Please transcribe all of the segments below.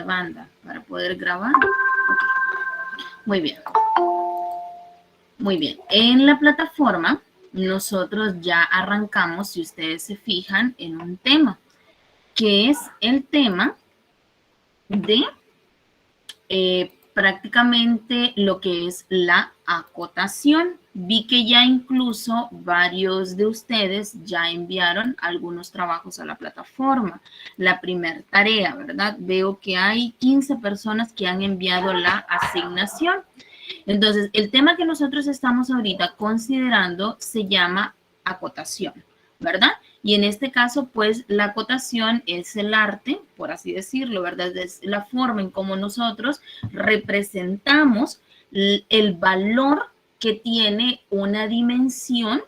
banda para poder grabar. Okay. Muy bien. Muy bien. En la plataforma nosotros ya arrancamos, si ustedes se fijan, en un tema, que es el tema de prácticamente lo que es la acotación. Vi que ya incluso varios de ustedes ya enviaron algunos trabajos a la plataforma. La primera tarea, ¿verdad? Veo que hay 15 personas que han enviado la asignación. Entonces, el tema que nosotros estamos ahorita considerando se llama acotación, ¿verdad? Y en este caso, pues, la acotación es el arte, por así decirlo, ¿verdad? Es la forma en cómo nosotros representamos el valor que tiene una dimensión,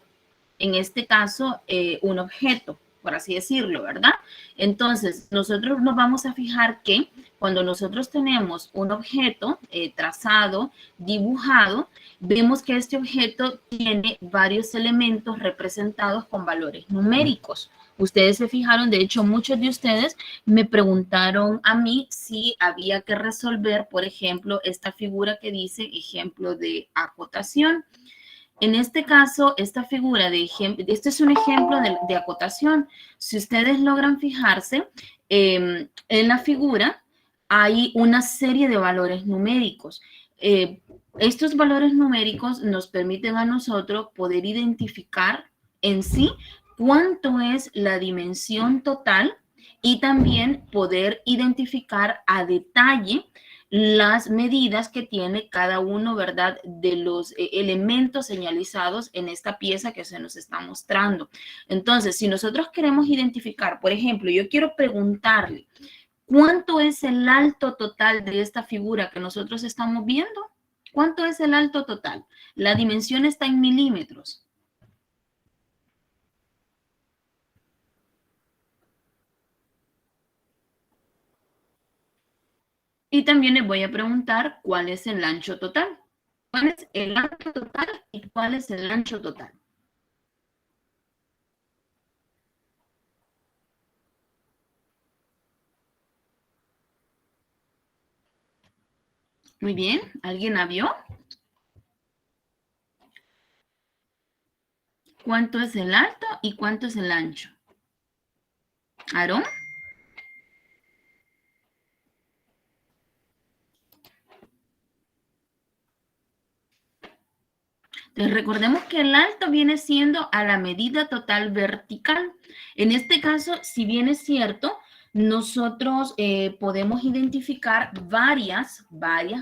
en este caso, un objeto, por así decirlo, ¿verdad? Entonces, nosotros nos vamos a fijar que cuando nosotros tenemos un objeto trazado, dibujado, vemos que este objeto tiene varios elementos representados con valores numéricos. Ustedes se fijaron, de hecho, muchos de ustedes me preguntaron a mí si había que resolver, por ejemplo, esta figura que dice ejemplo de acotación. En este caso, esta figura de ejemplo, este es un ejemplo de acotación. Si ustedes logran fijarse, en la figura hay una serie de valores numéricos. Estos valores numéricos nos permiten a nosotros poder identificar en sí cuánto es la dimensión total y también poder identificar a detalle las medidas que tiene cada uno, ¿verdad?, de los elementos señalizados en esta pieza que se nos está mostrando. Entonces, si nosotros queremos identificar, por ejemplo, yo quiero preguntarle, ¿cuánto es el alto total de esta figura que nosotros estamos viendo? ¿Cuánto es el alto total? La dimensión está en milímetros. Y también les voy a preguntar cuál es el ancho total. ¿Cuál es el ancho total y cuál es el ancho total? Muy bien. ¿Alguien la vio? ¿Cuánto es el alto y cuánto es el ancho? ¿Aarón? Entonces, recordemos que el alto viene siendo a la medida total vertical. En este caso, si bien es cierto, nosotros podemos identificar varias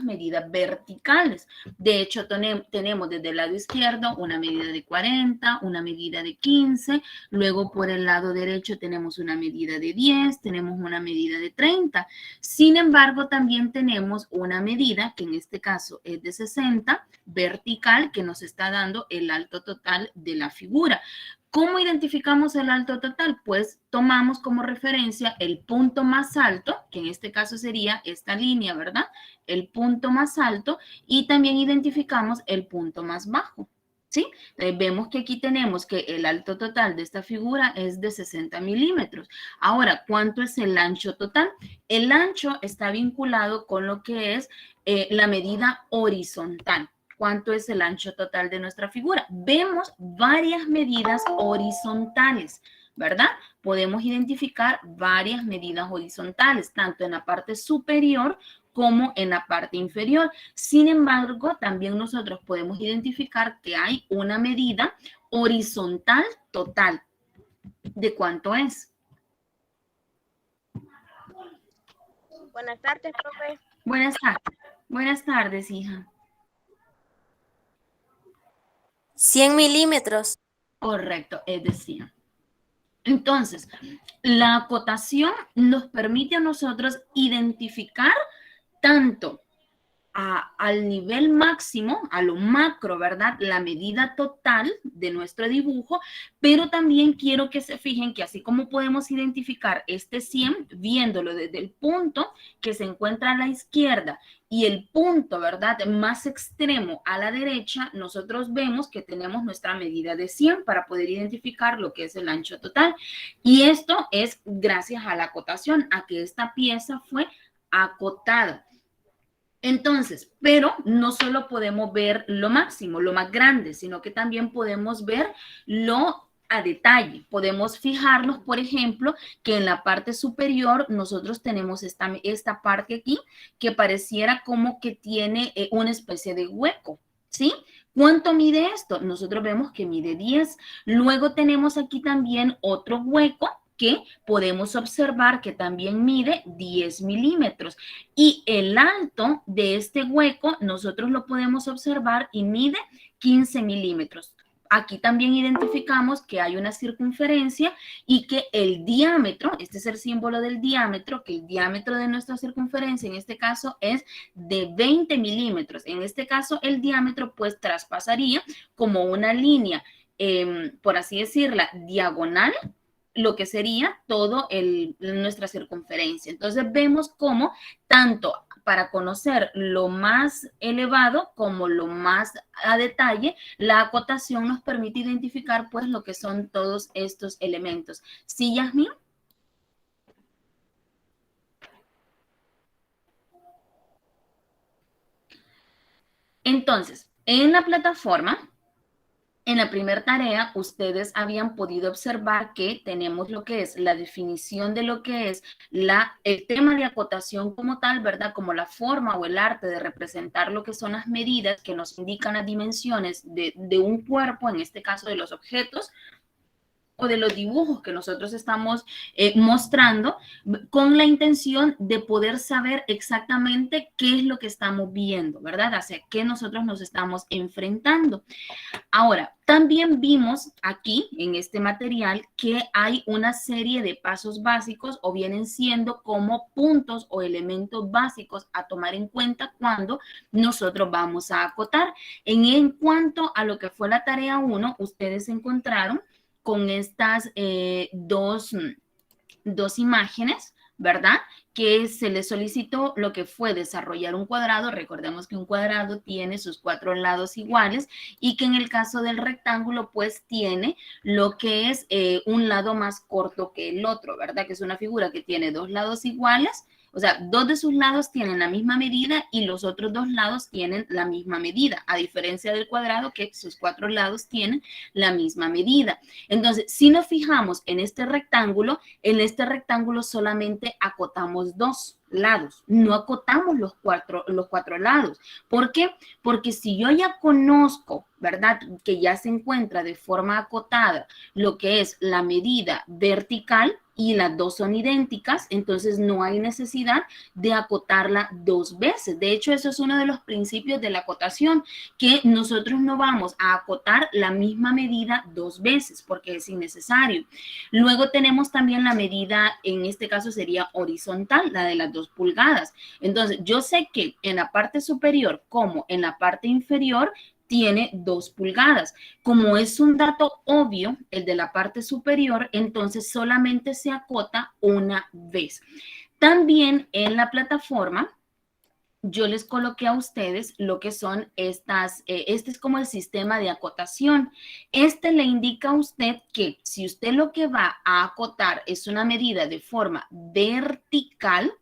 medidas verticales. De hecho, tenemos desde el lado izquierdo una medida de 40, una medida de 15, luego por el lado derecho tenemos una medida de 10, tenemos una medida de 30. Sin embargo, también tenemos una medida, que en este caso es de 60, vertical, que nos está dando el alto total de la figura. ¿Cómo identificamos el alto total? Pues tomamos como referencia el punto más alto, que en este caso sería esta línea, ¿verdad? El punto más alto, y también identificamos el punto más bajo, ¿sí? Entonces vemos que aquí tenemos que el alto total de esta figura es de 60 milímetros. Ahora, ¿cuánto es el ancho total? El ancho está vinculado con lo que es la medida horizontal. ¿Cuánto es el ancho total de nuestra figura? Vemos varias medidas horizontales, ¿verdad? Podemos identificar varias medidas horizontales, tanto en la parte superior como en la parte inferior. Sin embargo, también nosotros podemos identificar que hay una medida horizontal total. ¿De cuánto es? Buenas tardes, profe. Buenas tardes. Buenas tardes, hija. 100 milímetros. Correcto, es de 100. Entonces, la acotación nos permite a nosotros identificar tanto al nivel máximo, a lo macro, ¿verdad? La medida total de nuestro dibujo, pero también quiero que se fijen que así como podemos identificar este 100, viéndolo desde el punto que se encuentra a la izquierda y el punto, ¿verdad?, más extremo a la derecha, nosotros vemos que tenemos nuestra medida de 100 para poder identificar lo que es el ancho total. Y esto es gracias a la acotación, a que esta pieza fue acotada. Entonces, pero no solo podemos ver lo máximo, lo más grande, sino que también podemos ver lo a detalle. Podemos fijarnos, por ejemplo, que en la parte superior nosotros tenemos esta parte aquí que pareciera como que tiene una especie de hueco, ¿sí? ¿Cuánto mide esto? Nosotros vemos que mide 10. Luego tenemos aquí también otro hueco que podemos observar que también mide 10 milímetros. Y el alto de este hueco nosotros lo podemos observar y mide 15 milímetros. Aquí también identificamos que hay una circunferencia y que el diámetro, este es el símbolo del diámetro, que el diámetro de nuestra circunferencia en este caso es de 20 milímetros. En este caso el diámetro pues traspasaría como una línea, por así decirla, diagonal, lo que sería todo nuestra circunferencia. Entonces vemos cómo tanto para conocer lo más elevado como lo más a detalle, la acotación nos permite identificar pues lo que son todos estos elementos. ¿Sí, Yasmin? Entonces, en la plataforma, en la primera tarea, ustedes habían podido observar que tenemos lo que es la definición de lo que es el tema de acotación como tal, ¿verdad? Como la forma o el arte de representar lo que son las medidas que nos indican las dimensiones de un cuerpo, en este caso de los objetos, o de los dibujos que nosotros estamos mostrando, con la intención de poder saber exactamente qué es lo que estamos viendo, ¿verdad? Hacia qué nosotros nos estamos enfrentando. Ahora, también vimos aquí en este material que hay una serie de pasos básicos o vienen siendo como puntos o elementos básicos a tomar en cuenta cuando nosotros vamos a acotar. En cuanto a lo que fue la tarea 1, ustedes encontraron con estas dos imágenes, ¿verdad? Que se les solicitó lo que fue desarrollar un cuadrado. Recordemos que un cuadrado tiene sus 4 lados iguales y que en el caso del rectángulo, pues tiene lo que es un lado más corto que el otro, ¿verdad? Que es una figura que tiene 2 lados iguales. O sea, 2 de sus lados tienen la misma medida y los otros 2 lados tienen la misma medida, a diferencia del cuadrado que sus 4 lados tienen la misma medida. Entonces, si nos fijamos en este rectángulo solamente acotamos 2 lados, no acotamos los cuatro lados. ¿Por qué? Porque si yo ya conozco, ¿verdad? Que ya se encuentra de forma acotada lo que es la medida vertical, y las dos son idénticas, entonces no hay necesidad de acotarla 2 veces. De hecho, eso es uno de los principios de la acotación, que nosotros no vamos a acotar la misma medida 2 veces porque es innecesario. Luego tenemos también la medida, en este caso sería horizontal, la de las 2 pulgadas. Entonces, yo sé que en la parte superior como en la parte inferior tiene 2 pulgadas. Como es un dato obvio, el de la parte superior, entonces solamente se acota una vez. También en la plataforma, yo les coloqué a ustedes lo que son estas, este es como el sistema de acotación. Este le indica a usted que si usted lo que va a acotar es una medida de forma vertical,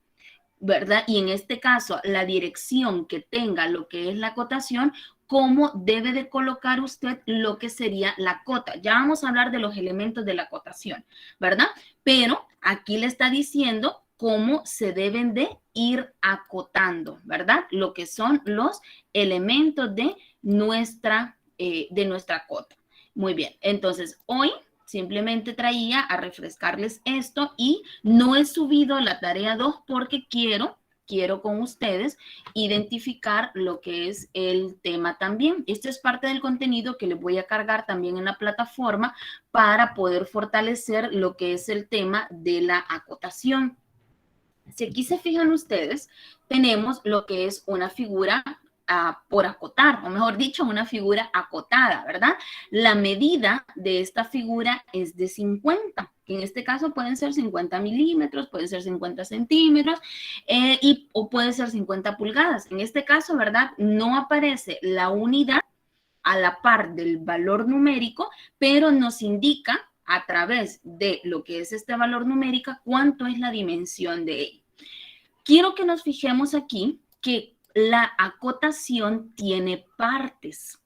¿verdad? Y en este caso, la dirección que tenga lo que es la acotación, cómo debe de colocar usted lo que sería la cota. Ya vamos a hablar de los elementos de la acotación, ¿verdad? Pero aquí le está diciendo cómo se deben de ir acotando, ¿verdad? Lo que son los elementos de nuestra cota. Muy bien, entonces hoy simplemente traía a refrescarles esto y no he subido la tarea 2 porque quiero con ustedes identificar lo que es el tema también. Esto es parte del contenido que les voy a cargar también en la plataforma para poder fortalecer lo que es el tema de la acotación. Si aquí se fijan ustedes, tenemos lo que es una figura por acotar, o mejor dicho, una figura acotada, ¿verdad? La medida de esta figura es de 50, que en este caso pueden ser 50 milímetros, pueden ser 50 centímetros, o puede ser 50 pulgadas. En este caso, ¿verdad? No aparece la unidad a la par del valor numérico, pero nos indica a través de lo que es este valor numérico cuánto es la dimensión de ella. Quiero que nos fijemos aquí que la acotación tiene partes.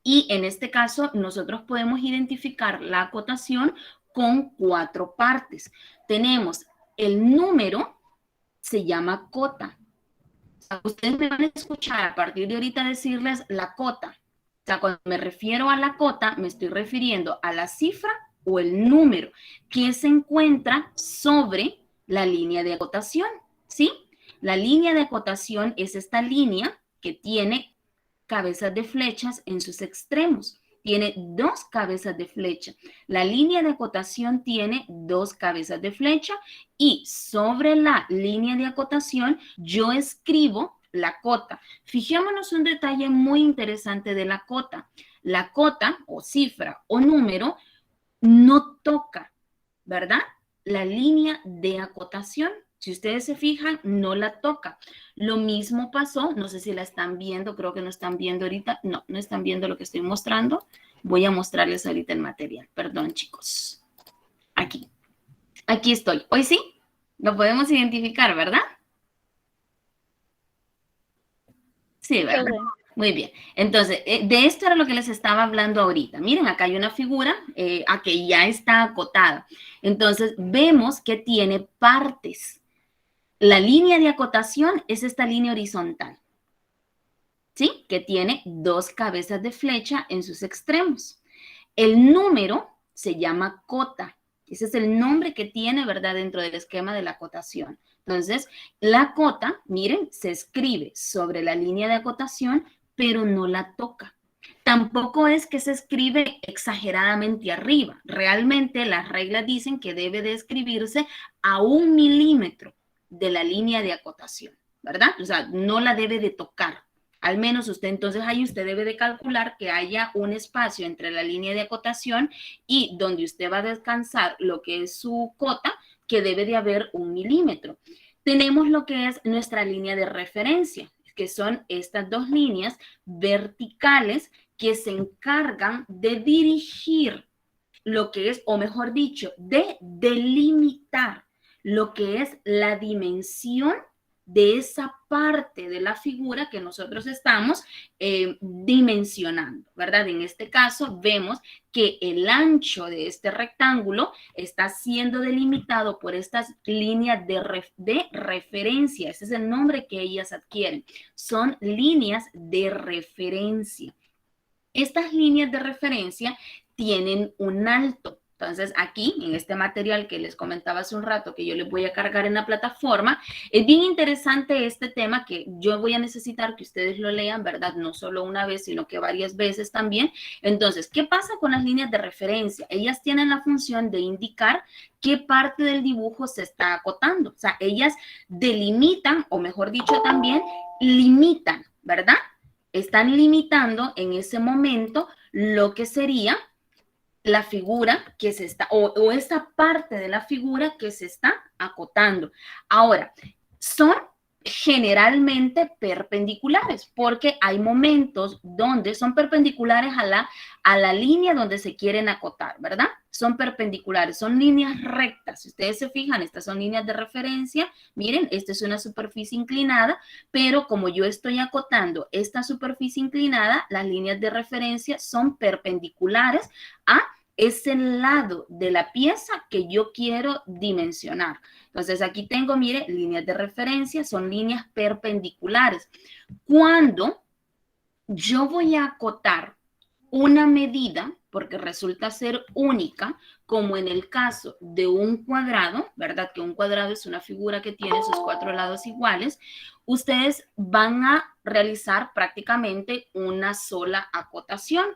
Y en este caso, nosotros podemos identificar la acotación con 4 partes. Tenemos el número, se llama cota. O sea, ustedes me van a escuchar a partir de ahorita decirles la cota. O sea, cuando me refiero a la cota, me estoy refiriendo a la cifra o el número que se encuentra sobre la línea de acotación, ¿sí? La línea de acotación es esta línea que tiene cabezas de flechas en sus extremos. Tiene 2 cabezas de flecha. La línea de acotación tiene 2 cabezas de flecha y sobre la línea de acotación yo escribo la cota. Fijémonos un detalle muy interesante de la cota. La cota o cifra o número no toca, ¿verdad? La línea de acotación. Si ustedes se fijan, no la toca. Lo mismo pasó, no sé si la están viendo, creo que no están viendo ahorita. No, no están viendo lo que estoy mostrando. Voy a mostrarles ahorita el material. Perdón, chicos. Aquí. Aquí estoy. Hoy sí, lo podemos identificar, ¿verdad? Sí, ¿verdad? Muy bien. Entonces, de esto era lo que les estaba hablando ahorita. Miren, acá hay una figura que ya está acotada. Entonces, vemos que tiene partes. La línea de acotación es esta línea horizontal, ¿sí? Que tiene 2 cabezas de flecha en sus extremos. El número se llama cota. Ese es el nombre que tiene, ¿verdad? Dentro del esquema de la acotación. Entonces, la cota, miren, se escribe sobre la línea de acotación, pero no la toca. Tampoco es que se escribe exageradamente arriba. Realmente las reglas dicen que debe de escribirse a 1 milímetro de la línea de acotación, ¿verdad? O sea, no la debe de tocar. Al menos usted, entonces ahí usted debe de calcular que haya un espacio entre la línea de acotación y donde usted va a descansar lo que es su cota, que debe de haber 1 milímetro. Tenemos lo que es nuestra línea de referencia, que son estas 2 líneas verticales que se encargan de dirigir lo que es, o mejor dicho, de delimitar lo que es la dimensión de esa parte de la figura que nosotros estamos dimensionando, ¿verdad? En este caso vemos que el ancho de este rectángulo está siendo delimitado por estas líneas de referencia. Ese es el nombre que ellas adquieren. Son líneas de referencia. Estas líneas de referencia tienen un alto. Entonces, aquí, en este material que les comentaba hace un rato, que yo les voy a cargar en la plataforma, es bien interesante este tema que yo voy a necesitar que ustedes lo lean, ¿verdad? No solo una vez, sino que varias veces también. Entonces, ¿qué pasa con las líneas de referencia? Ellas tienen la función de indicar qué parte del dibujo se está acotando. O sea, ellas delimitan, o mejor dicho también, limitan, ¿verdad? Están limitando en ese momento lo que sería la figura que se está, o esa parte de la figura que se está acotando. Ahora, son generalmente perpendiculares, porque hay momentos donde son perpendiculares a la línea donde se quieren acotar, ¿verdad? Son perpendiculares, son líneas rectas. Si ustedes se fijan, estas son líneas de referencia. Miren, esta es una superficie inclinada, pero como yo estoy acotando esta superficie inclinada, las líneas de referencia son perpendiculares a ese lado de la pieza que yo quiero dimensionar. Entonces, aquí tengo, mire, líneas de referencia, son líneas perpendiculares. Cuando yo voy a acotar una medida, porque resulta ser única, como en el caso de un cuadrado, ¿verdad? Que un cuadrado es una figura que tiene sus 4 lados iguales, ustedes van a realizar prácticamente una sola acotación.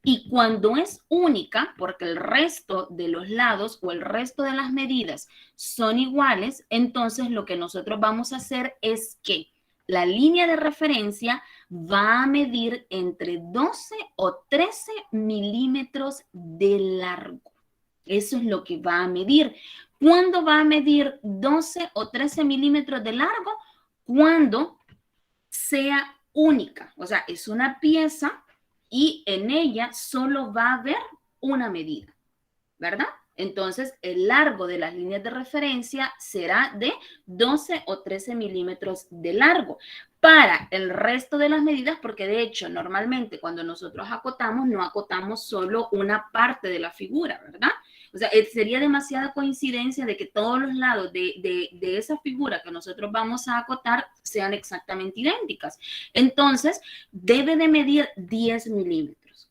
Y cuando es única, porque el resto de los lados o el resto de las medidas son iguales, entonces lo que nosotros vamos a hacer es que la línea de referencia va a medir entre 12 o 13 milímetros de largo. Eso es lo que va a medir. ¿Cuándo va a medir 12 o 13 milímetros de largo? Cuando sea única. O sea, es una pieza y en ella solo va a haber una medida, ¿verdad? Entonces, el largo de las líneas de referencia será de 12 o 13 milímetros de largo. Para el resto de las medidas, porque de hecho, normalmente cuando nosotros acotamos, no acotamos solo una parte de la figura, ¿verdad? O sea, sería demasiada coincidencia de que todos los lados de esa figura que nosotros vamos a acotar sean exactamente idénticas. Entonces, debe de medir 10 milímetros.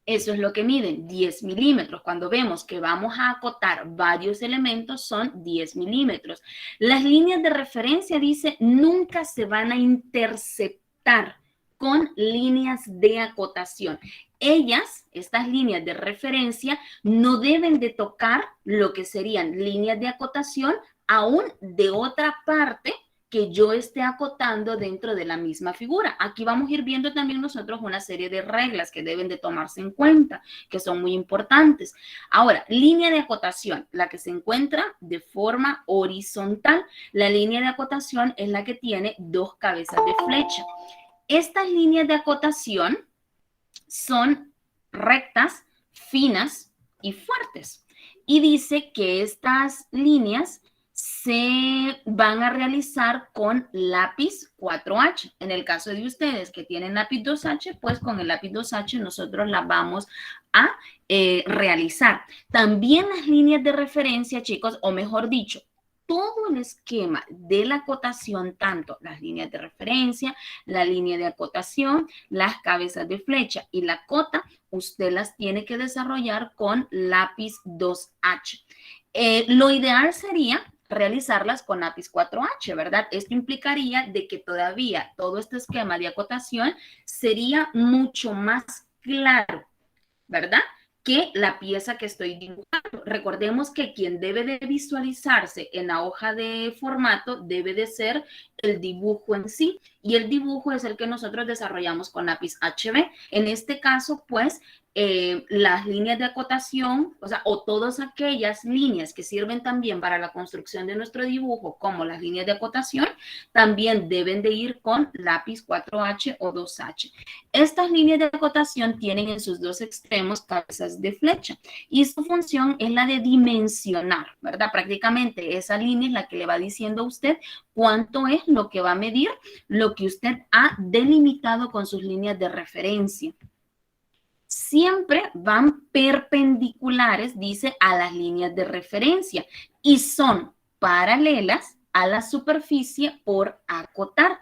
Eso es lo que miden, 10 milímetros. Cuando vemos que vamos a acotar varios elementos, son 10 milímetros. Las líneas de referencia, dice, nunca se van a interceptar con líneas de acotación. Ellas, estas líneas de referencia, no deben de tocar lo que serían líneas de acotación aún de otra parte que yo esté acotando dentro de la misma figura. Aquí vamos a ir viendo también nosotros una serie de reglas que deben de tomarse en cuenta, que son muy importantes. Ahora, línea de acotación, la que se encuentra de forma horizontal. La línea de acotación es la que tiene dos cabezas de flecha. Estas líneas de acotación son rectas, finas y fuertes. Y dice que estas líneas se van a realizar con lápiz 4H. En el caso de ustedes que tienen lápiz 2H, pues con el lápiz 2H nosotros las vamos a realizar. También las líneas de referencia, chicos, o mejor dicho, todo el esquema de la acotación, tanto las líneas de referencia, la línea de acotación, las cabezas de flecha y la cota, usted las tiene que desarrollar con lápiz 2H. Lo ideal sería realizarlas con lápiz 4H, ¿verdad? Esto implicaría de que todavía todo este esquema de acotación sería mucho más claro, ¿verdad? Que la pieza que estoy dibujando. Recordemos que quien debe de visualizarse en la hoja de formato debe de ser el dibujo en sí, y el dibujo es el que nosotros desarrollamos con lápiz HB. En este caso, pues, las líneas de acotación, o todas aquellas líneas que sirven también para la construcción de nuestro dibujo, como las líneas de acotación, también deben de ir con lápiz 4H o 2H. Estas líneas de acotación tienen en sus dos extremos cabezas de flecha y su función es la de dimensionar, ¿verdad? Prácticamente esa línea es la que le va diciendo a usted cuánto es lo que va a medir, lo que usted ha delimitado con sus líneas de referencia. Siempre van perpendiculares, dice, a las líneas de referencia y son paralelas a la superficie por acotar.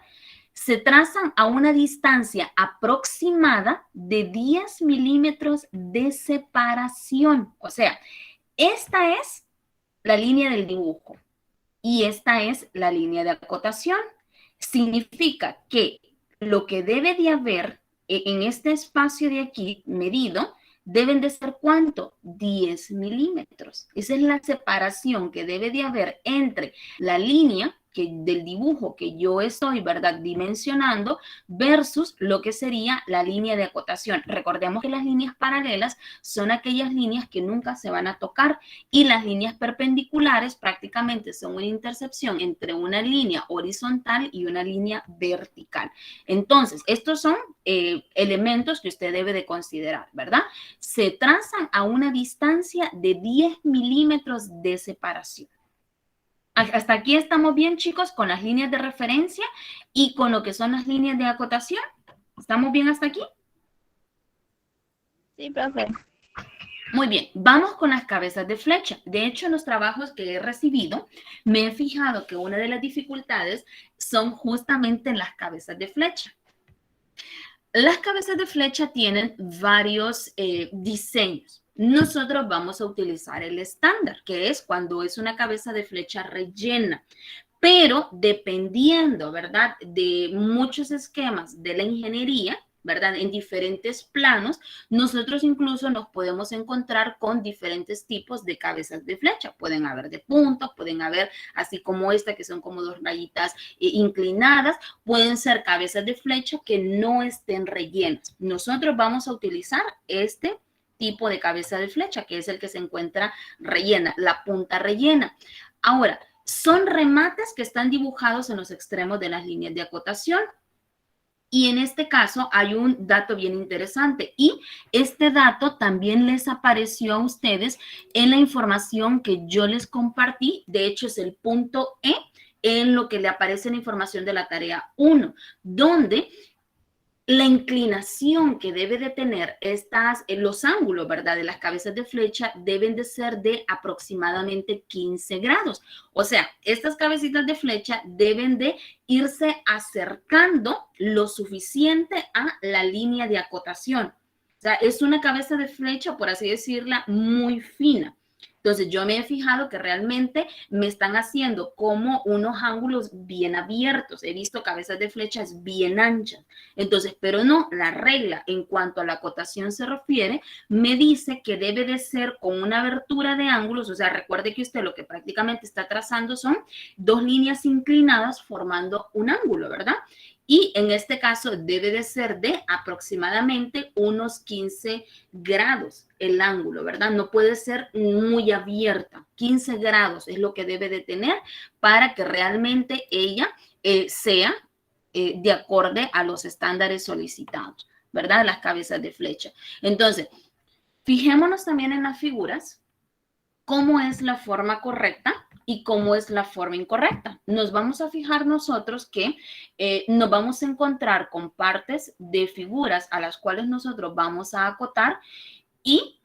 Se trazan a una distancia aproximada de 10 milímetros de separación. O sea, esta es la línea del dibujo y esta es la línea de acotación. Significa que lo que debe de haber en este espacio de aquí medido deben de ser ¿cuánto? 10 milímetros. Esa es la separación que debe de haber entre la línea del dibujo que yo estoy, ¿verdad?, dimensionando versus lo que sería la línea de acotación. Recordemos que las líneas paralelas son aquellas líneas que nunca se van a tocar y las líneas perpendiculares prácticamente son una intercepción entre una línea horizontal y una línea vertical. Entonces, estos son elementos que usted debe de considerar, ¿verdad? Se trazan a una distancia de 10 milímetros de separación. Hasta aquí estamos bien, chicos, con las líneas de referencia y con lo que son las líneas de acotación. ¿Estamos bien hasta aquí? Sí, profe. Muy bien, vamos con las cabezas de flecha. De hecho, en los trabajos que he recibido, me he fijado que una de las dificultades son justamente las cabezas de flecha. Las cabezas de flecha tienen varios diseños. Nosotros vamos a utilizar el estándar, que es cuando es una cabeza de flecha rellena. Pero dependiendo, ¿verdad?, de muchos esquemas de la ingeniería, ¿verdad?, en diferentes planos, nosotros incluso nos podemos encontrar con diferentes tipos de cabezas de flecha. Pueden haber de punta, pueden haber, así como esta, que son como dos rayitas inclinadas, pueden ser cabezas de flecha que no estén rellenas. Nosotros vamos a utilizar este tipo de cabeza de flecha, que es el que se encuentra rellena, la punta rellena. Ahora, son remates que están dibujados en los extremos de las líneas de acotación. Y en este caso hay un dato bien interesante y este dato también les apareció a ustedes en la información que yo les compartí. De hecho, es el punto E en lo que le aparece en la información de la tarea 1, donde la inclinación que debe de tener los ángulos, ¿verdad? De las cabezas de flecha deben de ser de aproximadamente 15 grados. O sea, estas cabecitas de flecha deben de irse acercando lo suficiente a la línea de acotación. O sea, es una cabeza de flecha, por así decirla, muy fina. Entonces, yo me he fijado que realmente me están haciendo como unos ángulos bien abiertos. He visto cabezas de flechas bien anchas. Entonces, pero no, la regla en cuanto a la acotación se refiere, me dice que debe de ser con una abertura de ángulos. O sea, recuerde que usted lo que prácticamente está trazando son dos líneas inclinadas formando un ángulo, ¿verdad? Y en este caso debe de ser de aproximadamente unos 15 grados el ángulo, ¿verdad? No puede ser muy abierta. 15 grados es lo que debe de tener para que realmente ella sea de acorde a los estándares solicitados, ¿verdad? Las cabezas de flecha. Entonces, fijémonos también en las figuras, cómo es la forma correcta y cómo es la forma incorrecta. Nos vamos a fijar nosotros que nos vamos a encontrar con partes de figuras a las cuales nosotros vamos a acotar y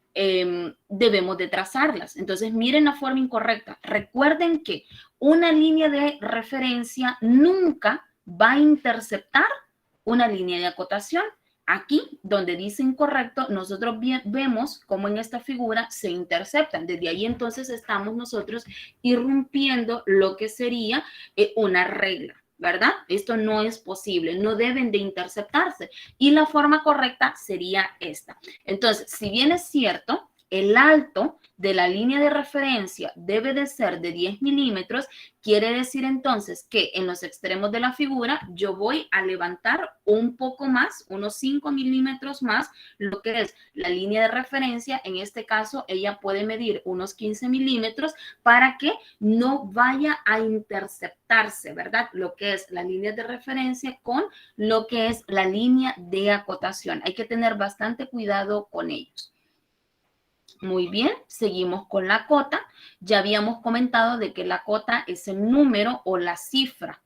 debemos de trazarlas. Entonces, miren la forma incorrecta. Recuerden que una línea de referencia nunca va a interceptar una línea de acotación. Aquí, donde dice incorrecto, nosotros vemos cómo en esta figura se interceptan. Desde ahí entonces estamos nosotros irrumpiendo lo que sería una regla, ¿verdad? Esto no es posible, no deben de interceptarse. Y la forma correcta sería esta. Entonces, si bien es cierto, el alto de la línea de referencia debe de ser de 10 milímetros, quiere decir entonces que en los extremos de la figura yo voy a levantar un poco más, unos 5 milímetros más, lo que es la línea de referencia. En este caso, ella puede medir unos 15 milímetros para que no vaya a interceptarse, ¿verdad? Lo que es la línea de referencia con lo que es la línea de acotación. Hay que tener bastante cuidado con ellos. Muy bien, seguimos con la cota. Ya habíamos comentado de que la cota es el número o la cifra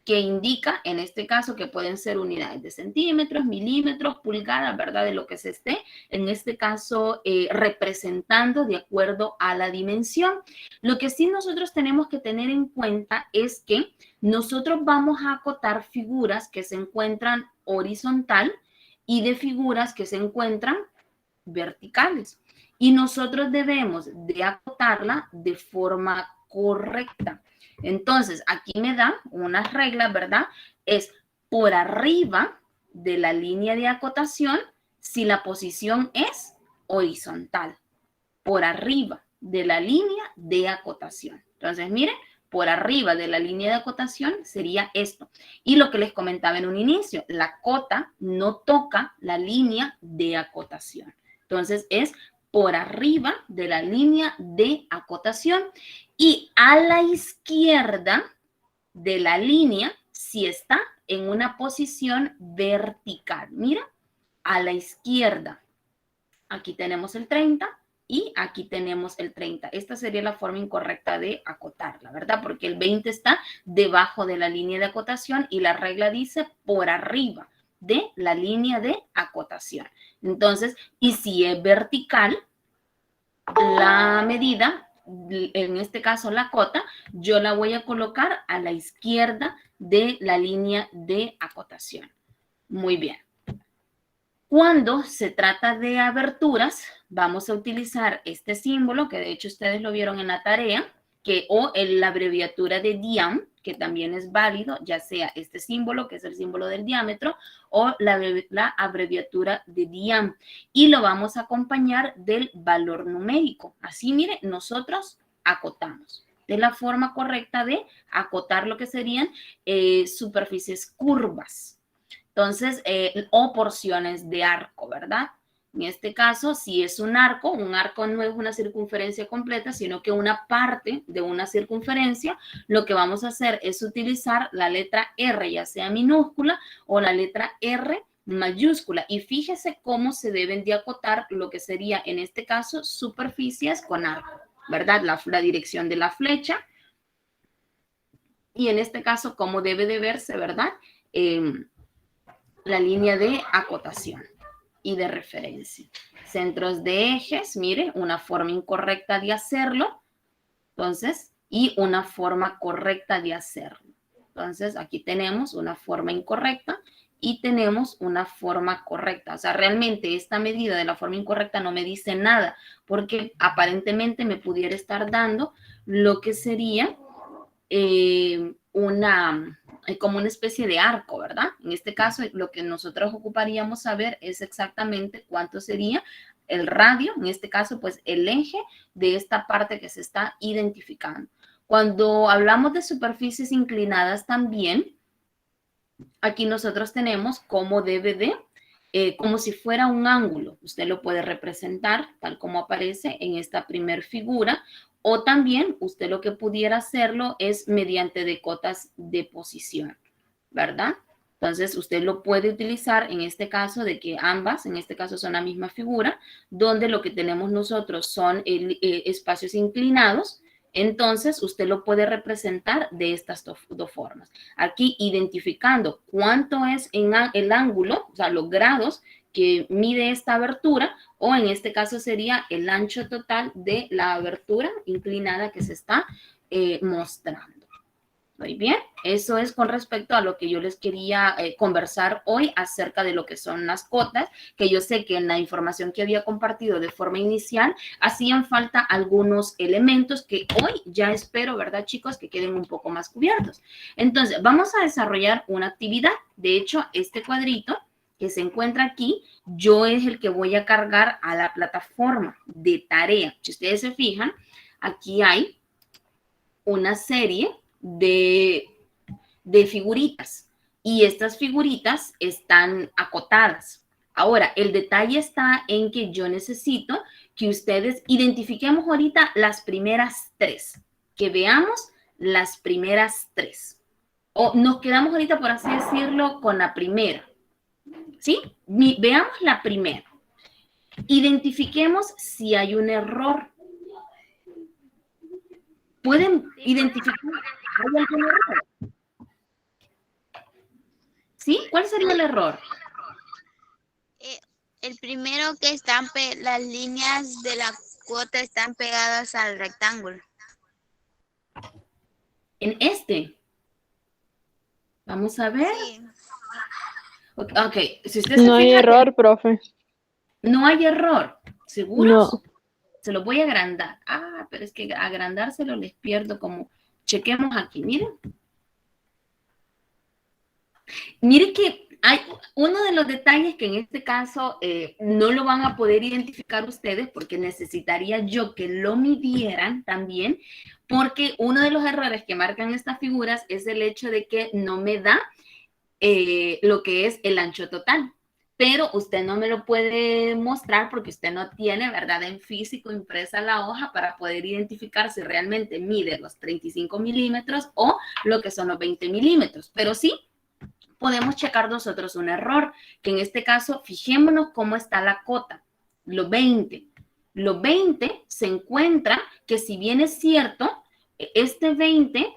que indica, en este caso, que pueden ser unidades de centímetros, milímetros, pulgadas, ¿verdad? De lo que se esté, en este caso, representando de acuerdo a la dimensión. Lo que sí nosotros tenemos que tener en cuenta es que nosotros vamos a acotar figuras que se encuentran horizontal y de figuras que se encuentran verticales. Y nosotros debemos de acotarla de forma correcta. Entonces, aquí me dan unas reglas, ¿verdad? Es por arriba de la línea de acotación si la posición es horizontal. Por arriba de la línea de acotación. Entonces, miren, por arriba de la línea de acotación sería esto. Y lo que les comentaba en un inicio, la cota no toca la línea de acotación. Entonces, es por arriba de la línea de acotación y a la izquierda de la línea si está en una posición vertical. Mira, a la izquierda. Aquí tenemos el 30 y aquí tenemos el 30. Esta sería la forma incorrecta de acotarla, ¿verdad? Porque el 20 está debajo de la línea de acotación y la regla dice por arriba de la línea de acotación. Entonces, y si es vertical, la medida, en este caso la cota, yo la voy a colocar a la izquierda de la línea de acotación. Muy bien. Cuando se trata de aberturas, vamos a utilizar este símbolo, que de hecho ustedes lo vieron en la tarea, o en la abreviatura de diam, que también es válido, ya sea este símbolo, que es el símbolo del diámetro, o la abreviatura de diam. Y lo vamos a acompañar del valor numérico. Así, mire, nosotros acotamos. Es la forma correcta de acotar lo que serían superficies curvas. Entonces, o porciones de arco, ¿verdad? En este caso, si es un arco no es una circunferencia completa, sino que una parte de una circunferencia, lo que vamos a hacer es utilizar la letra R, ya sea minúscula o la letra R mayúscula. Y fíjese cómo se deben de acotar lo que sería, en este caso, superficies con arco, ¿verdad? La dirección de la flecha. Y en este caso, cómo debe de verse, ¿verdad? La línea de acotación y de referencia. Centros de ejes, mire, una forma incorrecta de hacerlo. Entonces, y una forma correcta de hacerlo. Entonces, aquí tenemos una forma incorrecta y tenemos una forma correcta. O sea, realmente esta medida de la forma incorrecta no me dice nada, porque aparentemente me pudiera estar dando lo que sería como una especie de arco, ¿verdad? En este caso, lo que nosotros ocuparíamos saber es exactamente cuánto sería el radio, en este caso, pues el eje de esta parte que se está identificando. Cuando hablamos de superficies inclinadas también, aquí nosotros tenemos cómo debe de, como si fuera un ángulo. Usted lo puede representar tal como aparece en esta primer figura, o también usted lo que pudiera hacerlo es mediante decotas de posición, ¿verdad? Entonces, usted lo puede utilizar en este caso de que ambas, en este caso son la misma figura, donde lo que tenemos nosotros son espacios inclinados. Entonces, usted lo puede representar de estas dos formas. Aquí identificando cuánto es el ángulo, o sea, los grados que mide esta abertura, o en este caso sería el ancho total de la abertura inclinada que se está mostrando. Muy bien, eso es con respecto a lo que yo les quería conversar hoy acerca de lo que son las cotas, que yo sé que en la información que había compartido de forma inicial hacían falta algunos elementos que hoy ya espero, ¿verdad, chicos? Que queden un poco más cubiertos. Entonces, vamos a desarrollar una actividad. De hecho, este cuadrito que se encuentra aquí, yo es el que voy a cargar a la plataforma de tarea. Si ustedes se fijan, aquí hay una serie de figuritas y estas figuritas están acotadas. Ahora, el detalle está en que yo necesito que ustedes identifiquemos ahorita las primeras tres, que veamos las primeras tres. O nos quedamos ahorita, por así decirlo, con la primera. ¿Sí? Veamos la primera. Identifiquemos si hay un error. ¿Pueden identificar? ¿Hay algún error? ¿Sí? ¿Cuál sería el error? El primero que las líneas de la cuota están pegadas al rectángulo. En este. Vamos a ver. Sí. Ok, si usted no hay error, profe. No hay error, ¿seguros? No. Se lo voy a agrandar. Ah, pero es que agrandárselo les pierdo como... Chequemos aquí, miren. Mire que hay uno de los detalles que en este caso no lo van a poder identificar ustedes porque necesitaría yo que lo midieran también, porque uno de los errores que marcan estas figuras es el hecho de que no me da lo que es el ancho total. Pero usted no me lo puede mostrar porque usted no tiene, ¿verdad?, en físico impresa la hoja para poder identificar si realmente mide los 35 milímetros o lo que son los 20 milímetros. Pero sí podemos checar nosotros un error, que en este caso, fijémonos cómo está la cota, los 20. Los 20 se encuentra que si bien es cierto, este 20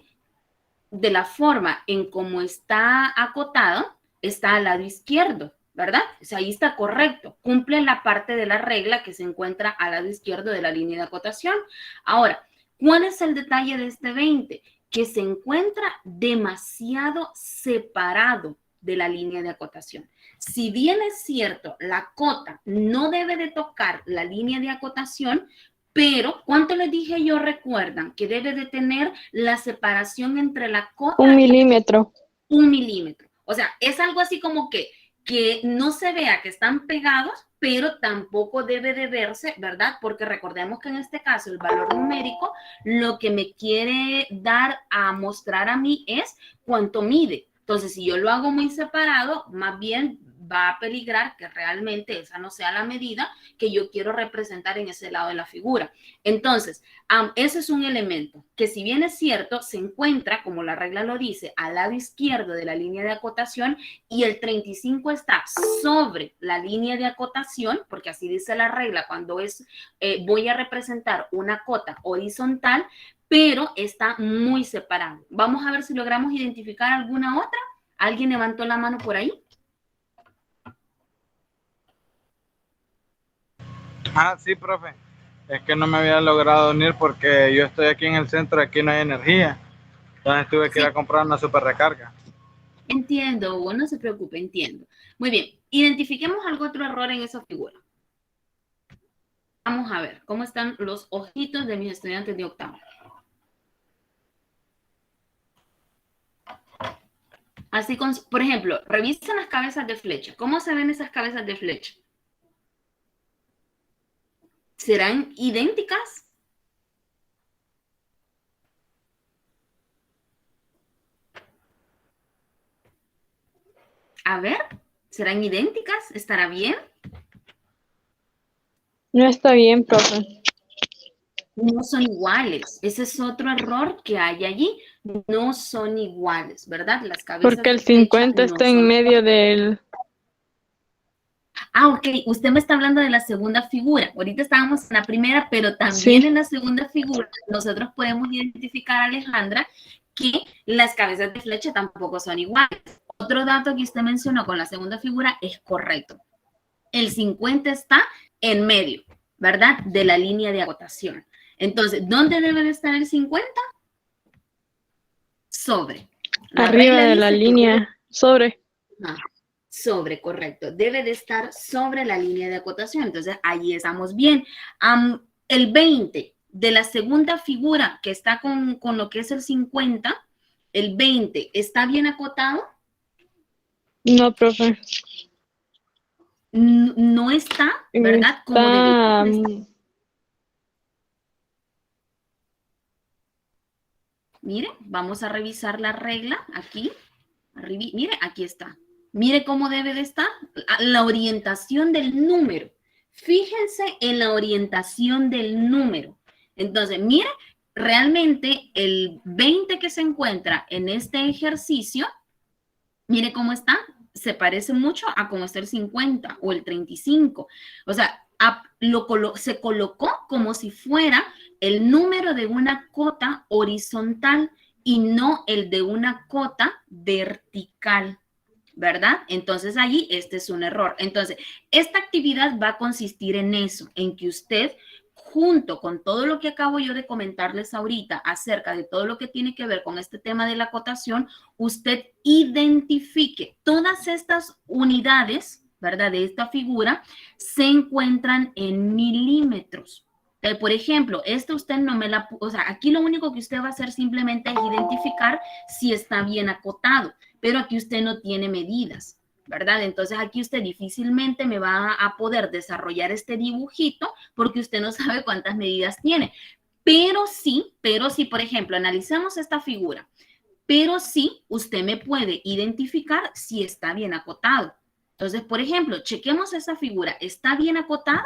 de la forma en cómo está acotado, está al lado izquierdo, ¿verdad? O sea, ahí está correcto, cumple la parte de la regla que se encuentra al lado izquierdo de la línea de acotación. Ahora, ¿cuál es el detalle de este 20? Que se encuentra demasiado separado de la línea de acotación. Si bien es cierto, la cota no debe de tocar la línea de acotación, pero, ¿cuánto les dije yo? Recuerdan que debe de tener la separación entre la cota... 1 milímetro. 1 milímetro. O sea, es algo así como que no se vea que están pegados, pero tampoco debe de verse, ¿verdad? Porque recordemos que en este caso el valor numérico lo que me quiere dar a mostrar a mí es cuánto mide. Entonces, si yo lo hago muy separado, más bien va a peligrar que realmente esa no sea la medida que yo quiero representar en ese lado de la figura. Entonces, ese es un elemento que, si bien es cierto, se encuentra, como la regla lo dice, al lado izquierdo de la línea de acotación, y el 35 está sobre la línea de acotación, porque así dice la regla cuando voy a representar una cota horizontal, pero está muy separado. Vamos a ver si logramos identificar alguna otra. ¿Alguien levantó la mano por ahí? Sí, profe. Es que no me había logrado unir porque yo estoy aquí en el centro, aquí no hay energía. Entonces tuve que ir a comprar una super recarga. Entiendo, Hugo, no se preocupe, entiendo. Muy bien, identifiquemos algún otro error en esa figura. Vamos a ver cómo están los ojitos de mis estudiantes de octavo. Así, por ejemplo, revisen las cabezas de flecha. ¿Cómo se ven esas cabezas de flecha? ¿Serán idénticas? A ver, ¿serán idénticas? ¿Estará bien? No está bien, profe. No son iguales. Ese es otro error que hay allí. No son iguales, ¿verdad? Las cabezas Porque el de flecha 50 no está en son medio del... Ok. Usted me está hablando de la segunda figura. Ahorita estábamos en la primera, pero también Sí. en la segunda figura nosotros podemos identificar, Alejandra, que las cabezas de flecha tampoco son iguales. Otro dato que usted mencionó con la segunda figura es correcto. El 50 está en medio, ¿verdad? De la línea de acotación. Entonces, ¿dónde debe de estar el 50? Sobre. Arriba de la línea. Sobre. Sobre, correcto. Debe de estar sobre la línea de acotación. Entonces, ahí estamos bien. El 20 de la segunda figura que está con lo que es el 50, el 20, ¿está bien acotado? No, profe. No está, ¿verdad? Como debería de estar. Mire, vamos a revisar la regla aquí. Mire, aquí está. Mire cómo debe de estar la orientación del número. Fíjense en la orientación del número. Entonces, mire, realmente el 20 que se encuentra en este ejercicio, mire cómo está. Se parece mucho a cómo está el 50 o el 35. O sea, se colocó como si fuera el número de una cota horizontal y no el de una cota vertical, ¿verdad? Entonces allí este es un error. Entonces, esta actividad va a consistir en eso, en que usted, junto con todo lo que acabo yo de comentarles ahorita acerca de todo lo que tiene que ver con este tema de la acotación, usted identifique todas estas unidades, ¿verdad? De esta figura, se encuentran en milímetros. Por ejemplo, usted no me la... O sea, aquí lo único que usted va a hacer simplemente es identificar si está bien acotado, pero aquí usted no tiene medidas, ¿verdad? Entonces aquí usted difícilmente me va a poder desarrollar este dibujito porque usted no sabe cuántas medidas tiene. Pero sí, por ejemplo, analicemos esta figura, pero sí usted me puede identificar si está bien acotado. Entonces, por ejemplo, chequemos esa figura. ¿Está bien acotada?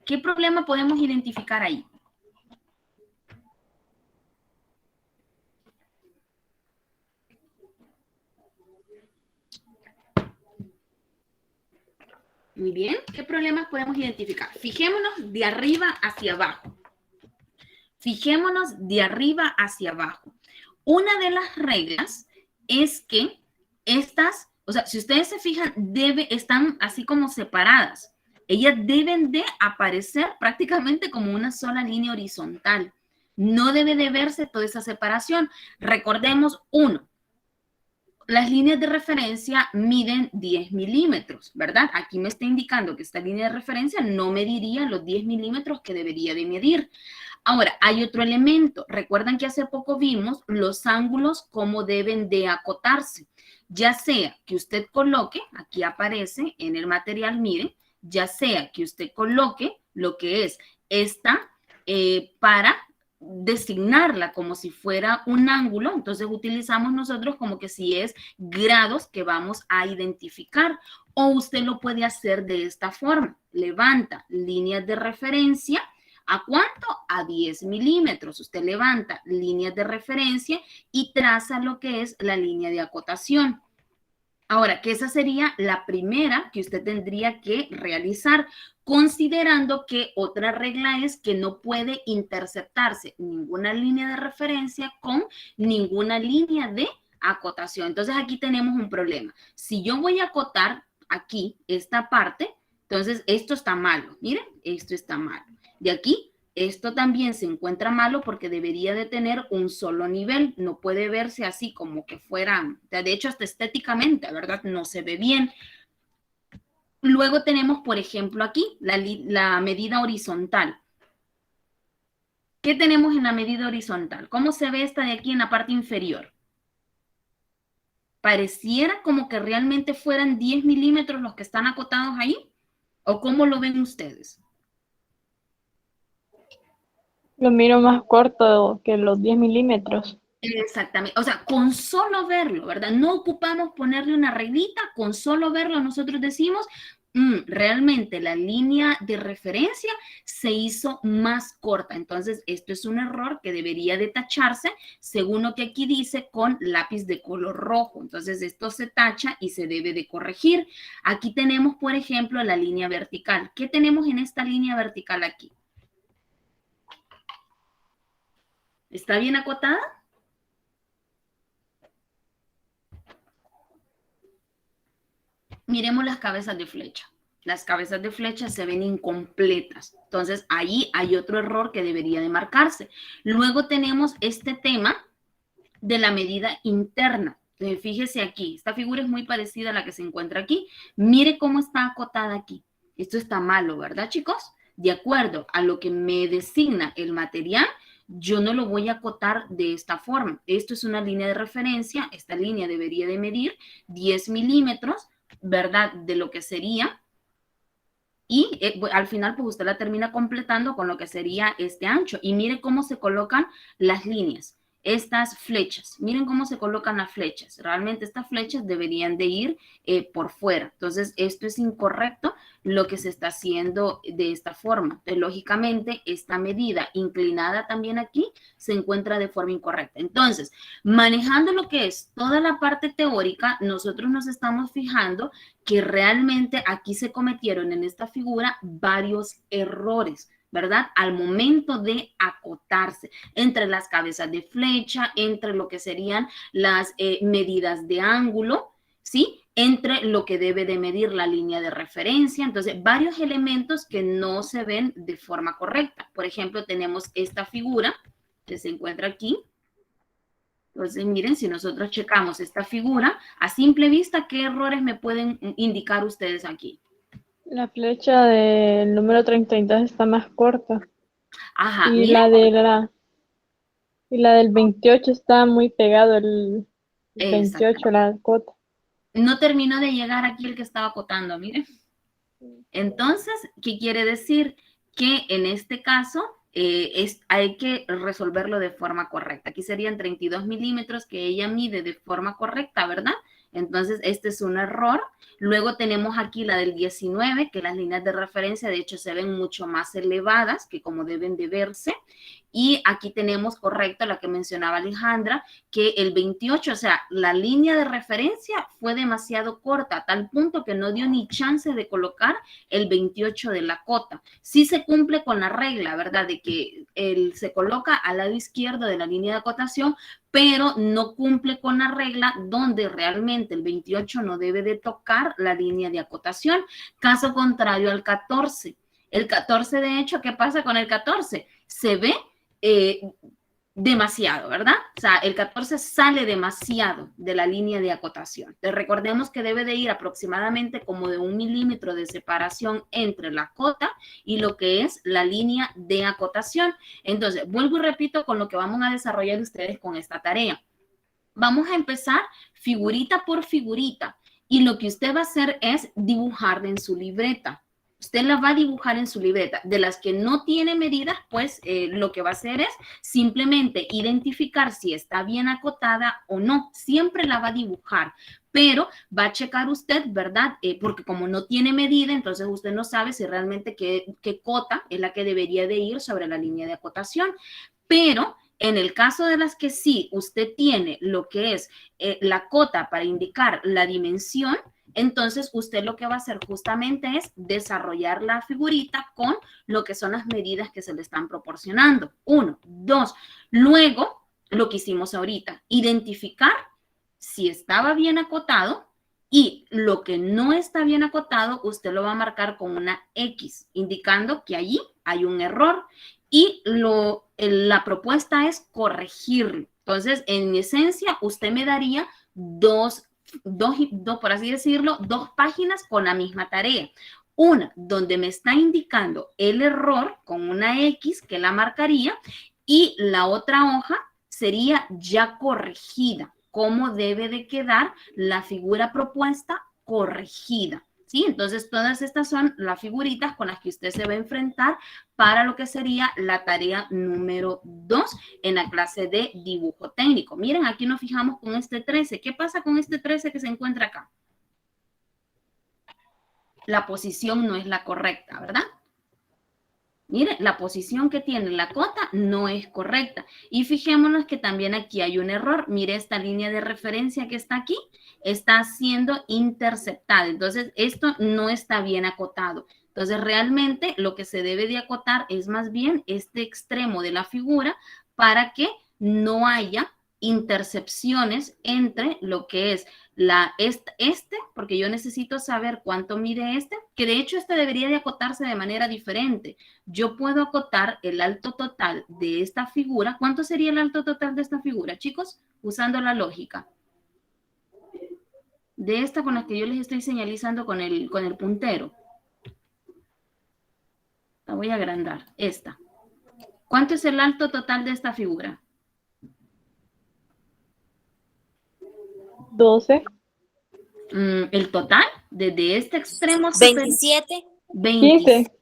¿Qué problema podemos identificar ahí? Muy bien, ¿qué problemas podemos identificar? Fijémonos de arriba hacia abajo. Fijémonos de arriba hacia abajo. Una de las reglas es que estas, o sea, si ustedes se fijan, están así como separadas. Ellas deben de aparecer prácticamente como una sola línea horizontal. No debe de verse toda esa separación. Recordemos, las líneas de referencia miden 10 milímetros, ¿verdad? Aquí me está indicando que esta línea de referencia no mediría los 10 milímetros que debería de medir. Ahora, hay otro elemento. Recuerdan que hace poco vimos los ángulos cómo deben de acotarse. Ya sea que usted coloque, aquí aparece en el material, miren, ya sea que usted coloque lo que es esta para designarla como si fuera un ángulo, entonces utilizamos nosotros como que si es grados que vamos a identificar, o usted lo puede hacer de esta forma, levanta líneas de referencia. ¿A cuánto? A 10 milímetros. Usted levanta líneas de referencia y traza lo que es la línea de acotación. Ahora, que esa sería la primera que usted tendría que realizar, considerando que otra regla es que no puede interceptarse ninguna línea de referencia con ninguna línea de acotación. Entonces, aquí tenemos un problema. Si yo voy a acotar aquí esta parte, entonces esto está malo. Miren, esto está malo. De aquí, esto también se encuentra malo porque debería de tener un solo nivel. No puede verse así como que fuera, de hecho, hasta estéticamente, ¿verdad? No se ve bien. Luego tenemos, por ejemplo, aquí la medida horizontal. ¿Qué tenemos en la medida horizontal? ¿Cómo se ve esta de aquí en la parte inferior? Pareciera como que realmente fueran 10 milímetros los que están acotados ahí. ¿O cómo lo ven ustedes? Lo miro más corto que los 10 milímetros. Exactamente, o sea, con solo verlo, ¿verdad? No ocupamos ponerle una reglita, con solo verlo nosotros decimos, realmente la línea de referencia se hizo más corta. Entonces, esto es un error que debería de tacharse, según lo que aquí dice, con lápiz de color rojo. Entonces, esto se tacha y se debe de corregir. Aquí tenemos, por ejemplo, la línea vertical. ¿Qué tenemos en esta línea vertical aquí? ¿Está bien acotada? Miremos las cabezas de flecha. Las cabezas de flecha se ven incompletas. Entonces, ahí hay otro error que debería de marcarse. Luego tenemos este tema de la medida interna. Entonces, fíjese aquí, esta figura es muy parecida a la que se encuentra aquí. Mire cómo está acotada aquí. Esto está malo, ¿verdad, chicos? De acuerdo a lo que me designa el material, yo no lo voy a acotar de esta forma. Esto es una línea de referencia. Esta línea debería de medir 10 milímetros, ¿verdad? De lo que sería. Y al final, pues usted la termina completando con lo que sería este ancho. Y mire cómo se colocan las líneas, estas flechas. Miren cómo se colocan las flechas. Realmente estas flechas deberían de ir por fuera. Entonces, esto es incorrecto lo que se está haciendo de esta forma. Entonces, lógicamente, esta medida inclinada también aquí se encuentra de forma incorrecta. Entonces, manejando lo que es toda la parte teórica, nosotros nos estamos fijando que realmente aquí se cometieron en esta figura varios errores, ¿verdad? Al momento de acotarse entre las cabezas de flecha, entre lo que serían las medidas de ángulo, ¿sí? Entre lo que debe de medir la línea de referencia. Entonces, varios elementos que no se ven de forma correcta. Por ejemplo, tenemos esta figura que se encuentra aquí. Entonces, miren, si nosotros checamos esta figura, a simple vista, ¿qué errores me pueden indicar ustedes aquí? La flecha del número 32 está más corta. Ajá, Y miren. la del 28 está muy pegado el 28, Exactamente. la cota. No terminó de llegar aquí el que estaba acotando, miren. Entonces, ¿qué quiere decir? Que en este caso hay que resolverlo de forma correcta. Aquí serían 32 milímetros que ella mide de forma correcta, ¿verdad? Entonces, este es un error. Luego tenemos aquí la del 19, que las líneas de referencia, de hecho, se ven mucho más elevadas que como deben de verse. Y aquí tenemos correcto la que mencionaba Alejandra, que el 28, o sea, la línea de referencia fue demasiado corta, a tal punto que no dio ni chance de colocar el 28 de la cota. Sí se cumple con la regla, ¿verdad? De que se coloca al lado izquierdo de la línea de acotación, pero no cumple con la regla donde realmente el 28 no debe de tocar la línea de acotación. Caso contrario al 14. El 14, de hecho, ¿qué pasa con el 14? Se ve demasiado, ¿verdad? O sea, el 14 sale demasiado de la línea de acotación. Entonces, recordemos que debe de ir aproximadamente como de 1 milímetro de separación entre la cota y lo que es la línea de acotación. Entonces, vuelvo y repito con lo que vamos a desarrollar ustedes con esta tarea. Vamos a empezar figurita por figurita y lo que usted va a hacer es dibujar en su libreta. Usted la va a dibujar en su libreta. De las que no tiene medidas, pues lo que va a hacer es simplemente identificar si está bien acotada o no. Siempre la va a dibujar, pero va a checar usted, ¿verdad? Porque como no tiene medida, entonces usted no sabe si realmente qué cota es la que debería de ir sobre la línea de acotación. Pero en el caso de las que sí usted tiene lo que es la cota para indicar la dimensión, entonces usted lo que va a hacer justamente es desarrollar la figurita con lo que son las medidas que se le están proporcionando. 1, 2. Luego, lo que hicimos ahorita, identificar si estaba bien acotado y lo que no está bien acotado, usted lo va a marcar con una X, indicando que allí hay un error y la propuesta es corregirlo. Entonces, en esencia, usted me daría dos, por así decirlo, 2 páginas con la misma tarea. Una donde me está indicando el error con una X que la marcaría y la otra hoja sería ya corregida, cómo debe de quedar la figura propuesta corregida. ¿Sí? Entonces, todas estas son las figuritas con las que usted se va a enfrentar para lo que sería la tarea número 2 en la clase de dibujo técnico. Miren, aquí nos fijamos con este 13. ¿Qué pasa con este 13 que se encuentra acá? La posición no es la correcta, ¿verdad? Mire, la posición que tiene la cota no es correcta. Y fijémonos que también aquí hay un error. Mire, esta línea de referencia que está aquí está siendo interceptada. Entonces, esto no está bien acotado. Entonces, realmente lo que se debe de acotar es más bien este extremo de la figura para que no haya intercepciones entre lo que es porque yo necesito saber cuánto mide que de hecho debería de acotarse de manera diferente. Yo puedo acotar el alto total de esta figura. ¿Cuánto sería el alto total de esta figura, chicos? Usando la lógica. De esta con la que yo les estoy señalizando con el puntero. La voy a agrandar. Esta. ¿Cuánto es el alto total de esta figura? 12. El total, desde este extremo. 27. 15.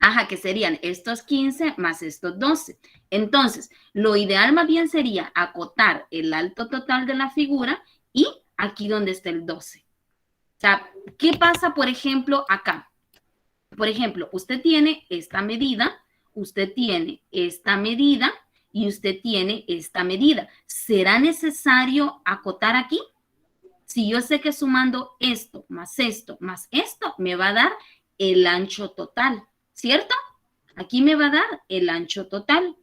Ajá, que serían estos 15 más estos 12. Entonces, lo ideal más bien sería acotar el alto total de la figura y aquí donde está el 12. O sea, ¿qué pasa, por ejemplo, acá? Por ejemplo, usted tiene esta medida, usted tiene esta medida y usted tiene esta medida. ¿Será necesario acotar aquí? Si yo sé que sumando esto, más esto, me va a dar el ancho total, ¿cierto? Aquí me va a dar el ancho total.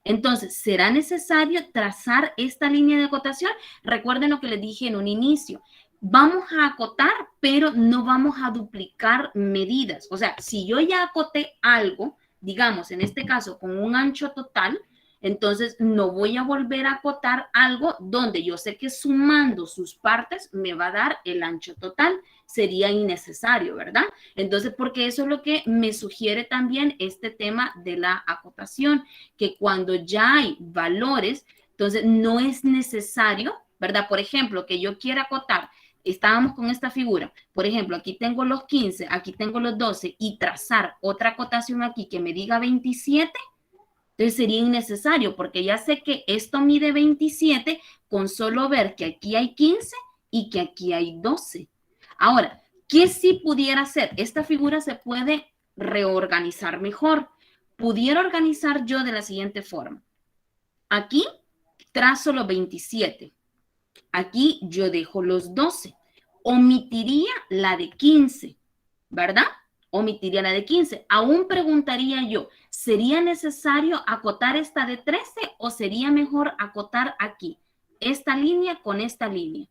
Entonces, ¿será necesario trazar esta línea de acotación? Recuerden lo que les dije en un inicio. Vamos a acotar, pero no vamos a duplicar medidas. O sea, si yo ya acoté algo, digamos, en este caso, con un ancho total, entonces no voy a volver a acotar algo donde yo sé que sumando sus partes me va a dar el ancho total. Sería innecesario, ¿verdad? Entonces, porque eso es lo que me sugiere también este tema de la acotación, que cuando ya hay valores, entonces no es necesario, ¿verdad? Por ejemplo, que yo quiera acotar, estábamos con esta figura, por ejemplo, aquí tengo los 15, aquí tengo los 12 y trazar otra acotación aquí que me diga 27, entonces sería innecesario porque ya sé que esto mide 27 con solo ver que aquí hay 15 y que aquí hay 12. Ahora, ¿qué sí pudiera hacer? Esta figura se puede reorganizar mejor. Pudiera organizar yo de la siguiente forma. Aquí trazo los 27. Aquí yo dejo los 12. Omitiría la de 15, ¿verdad? Omitiría la de 15. Aún preguntaría yo, ¿sería necesario acotar esta de 13 o sería mejor acotar aquí esta línea con esta línea?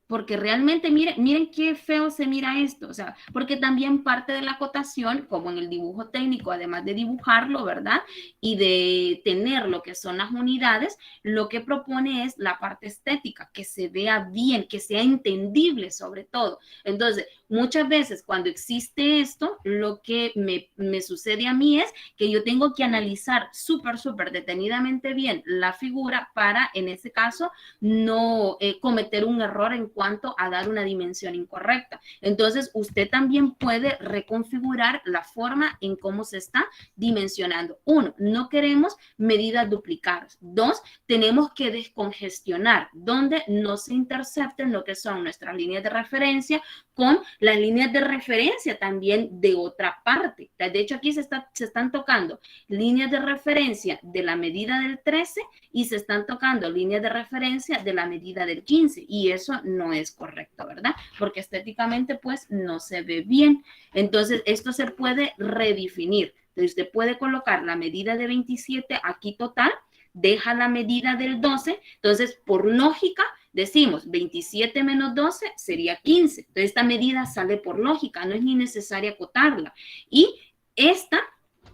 Porque realmente, miren qué feo se mira esto, o sea, porque también parte de la acotación, como en el dibujo técnico, además de dibujarlo, ¿verdad? Y de tener lo que son las unidades, lo que propone es la parte estética, que se vea bien, que sea entendible sobre todo. Entonces, muchas veces cuando existe esto, lo que me sucede a mí es que yo tengo que analizar súper detenidamente bien la figura para, en ese caso, no cometer un error en cuanto a dar una dimensión incorrecta. Entonces, usted también puede reconfigurar la forma en cómo se está dimensionando. 1, no queremos medidas duplicadas. 2, tenemos que descongestionar, donde no se intercepten lo que son nuestras líneas de referencia con las líneas de referencia también de otra parte. De hecho, aquí se están tocando líneas de referencia de la medida del 13 y se están tocando líneas de referencia de la medida del 15, y eso no es correcto, ¿verdad? Porque estéticamente, pues, no se ve bien. Entonces, esto se puede redefinir. Entonces, usted puede colocar la medida de 27 aquí total, deja la medida del 12, entonces, por lógica, decimos 27 menos 12 sería 15. Entonces, esta medida sale por lógica, no es ni necesaria acotarla. Y esta,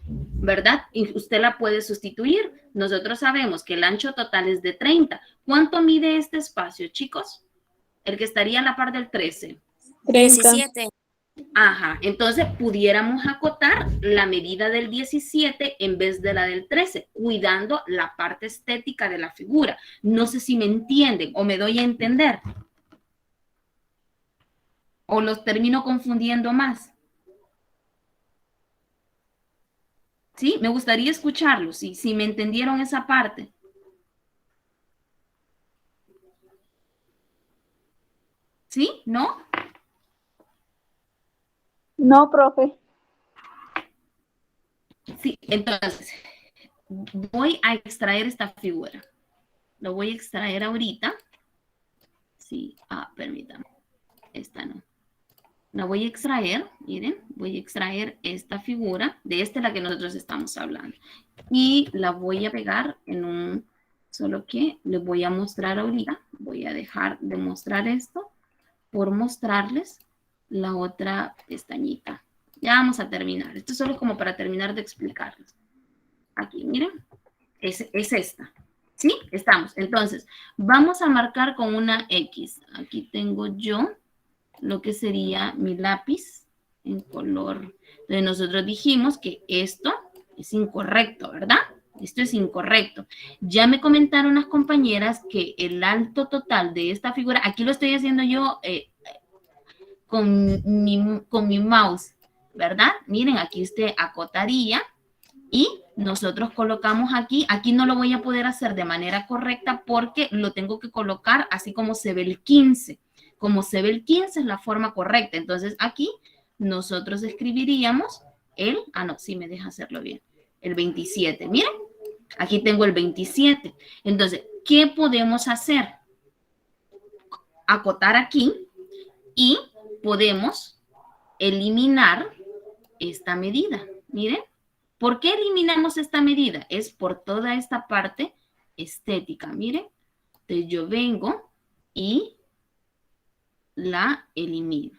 ¿verdad? Y usted la puede sustituir. Nosotros sabemos que el ancho total es de 30. ¿Cuánto mide este espacio, chicos? El que estaría a la par del 13. 17. Ajá, entonces pudiéramos acotar la medida del 17 en vez de la del 13, cuidando la parte estética de la figura. No sé si me entienden o me doy a entender. O los termino confundiendo más. ¿Sí? Me gustaría escucharlos, si me entendieron esa parte. ¿Sí? ¿No? No, profe. Sí, entonces, voy a extraer esta figura. Lo voy a extraer ahorita. Sí, permítame. Esta no. La voy a extraer, miren, voy a extraer esta figura. De esta es la que nosotros estamos hablando. Y la voy a pegar en un, solo que les voy a mostrar ahorita. Voy a dejar de mostrar esto por mostrarles la otra pestañita. Ya vamos a terminar. Esto solo es como para terminar de explicarles. Aquí, miren, es esta. ¿Sí? Estamos. Entonces, vamos a marcar con una X. Aquí tengo yo lo que sería mi lápiz en color. Entonces, nosotros dijimos que esto es incorrecto, ¿verdad? Esto es incorrecto. Ya me comentaron las compañeras que el alto total de esta figura, aquí lo estoy haciendo yo con mi mouse, ¿verdad? Miren, aquí usted acotaría y nosotros colocamos aquí no lo voy a poder hacer de manera correcta porque lo tengo que colocar así como se ve el 15. Como se ve el 15 es la forma correcta. Entonces, aquí nosotros escribiríamos no, sí me deja hacerlo bien. El 27, miren, aquí tengo el 27. Entonces, ¿qué podemos hacer? Acotar aquí y podemos eliminar esta medida. Miren, ¿por qué eliminamos esta medida? Es por toda esta parte estética, miren. Entonces, yo vengo y la elimino.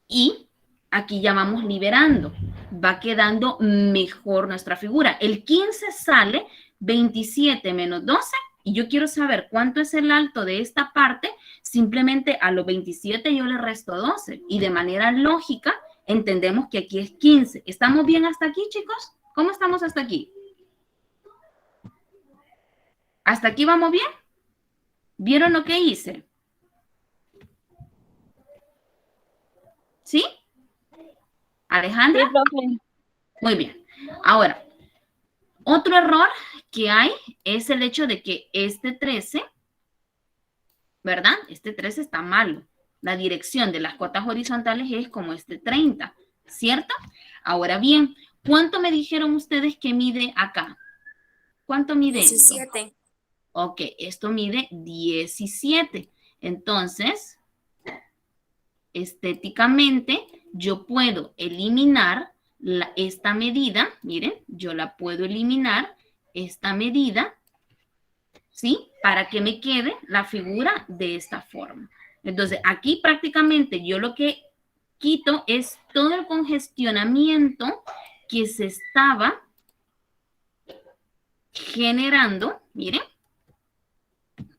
Y aquí ya vamos liberando. Va quedando mejor nuestra figura. El 15 sale 27 menos 12. Y yo quiero saber cuánto es el alto de esta parte. Simplemente a los 27 yo le resto 12. Y de manera lógica entendemos que aquí es 15. ¿Estamos bien hasta aquí, chicos? ¿Cómo estamos hasta aquí? ¿Hasta aquí vamos bien? ¿Vieron lo que hice? ¿Sí? ¿Alejandra? Sí, profe. Muy bien. Ahora, otro error que hay es el hecho de que este 13, ¿verdad? Este 13 está malo. La dirección de las cotas horizontales es como este 30, ¿cierto? Ahora bien, ¿cuánto me dijeron ustedes que mide acá? ¿Cuánto mide esto? 17. Ok, esto mide 17. Entonces, estéticamente, yo puedo eliminar esta medida. Miren, yo la puedo eliminar, esta medida, ¿sí? Para que me quede la figura de esta forma. Entonces, aquí prácticamente yo lo que quito es todo el congestionamiento que se estaba generando, miren,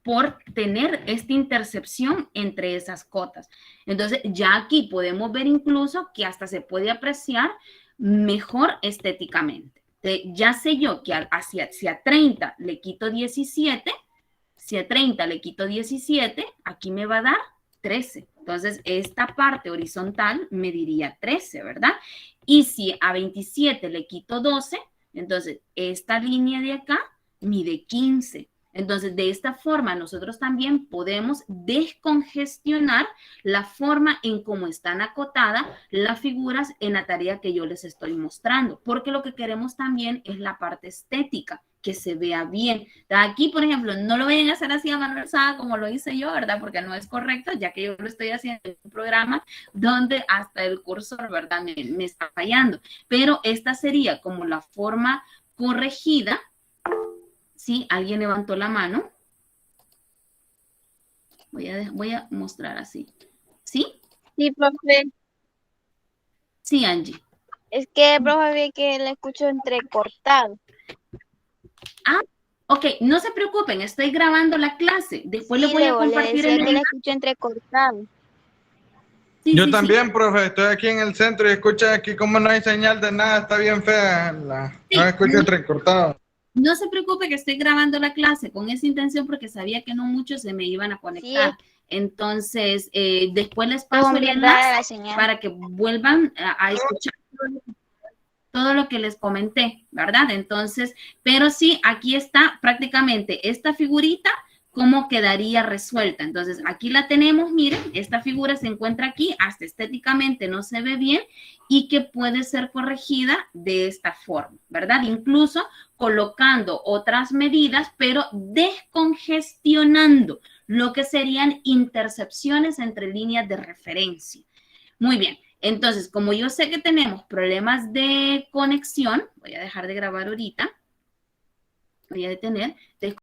por tener esta intercepción entre esas cotas. Entonces, ya aquí podemos ver incluso que hasta se puede apreciar mejor estéticamente. Ya sé yo que hacia 30 le quito 17, Si a 30 le quito 17, aquí me va a dar 13. Entonces, esta parte horizontal me diría 13, ¿verdad? Y si a 27 le quito 12, entonces esta línea de acá mide 15. Entonces, de esta forma, nosotros también podemos descongestionar la forma en cómo están acotadas las figuras en la tarea que yo les estoy mostrando, porque lo que queremos también es la parte estética, que se vea bien. Aquí, por ejemplo, no lo vayan a hacer así a mano alzada como lo hice yo, ¿verdad? Porque no es correcto, ya que yo lo estoy haciendo en un programa donde hasta el cursor, ¿verdad? Me está fallando. Pero esta sería como la forma corregida. ¿Sí? ¿Alguien levantó la mano? Voy a mostrar así. ¿Sí? Sí, profe. Sí, Angie. Es que, profe, vi que le escucho entrecortado. Ah, ok, no se preocupen, estoy grabando la clase. Después les voy a compartir le el decía que le enlace. escucho entrecortado. Sí, Yo sí, también, profe, estoy aquí en el centro y escucha aquí como no hay señal de nada, está bien fea. Sí. No escucho entrecortado. No se preocupe que estoy grabando la clase con esa intención porque sabía que no muchos se me iban a conectar. Entonces, después les paso el enlace para que vuelvan a escuchar todo lo que les comenté, ¿verdad? Entonces, pero sí, aquí está prácticamente esta figurita, cómo quedaría resuelta. Entonces, aquí la tenemos, miren, esta figura se encuentra aquí, hasta estéticamente no se ve bien y que puede ser corregida de esta forma, ¿verdad? Incluso colocando otras medidas, pero descongestionando lo que serían intercepciones entre líneas de referencia. Muy bien. Entonces, como yo sé que tenemos problemas de conexión, voy a dejar de grabar ahorita, voy a detener.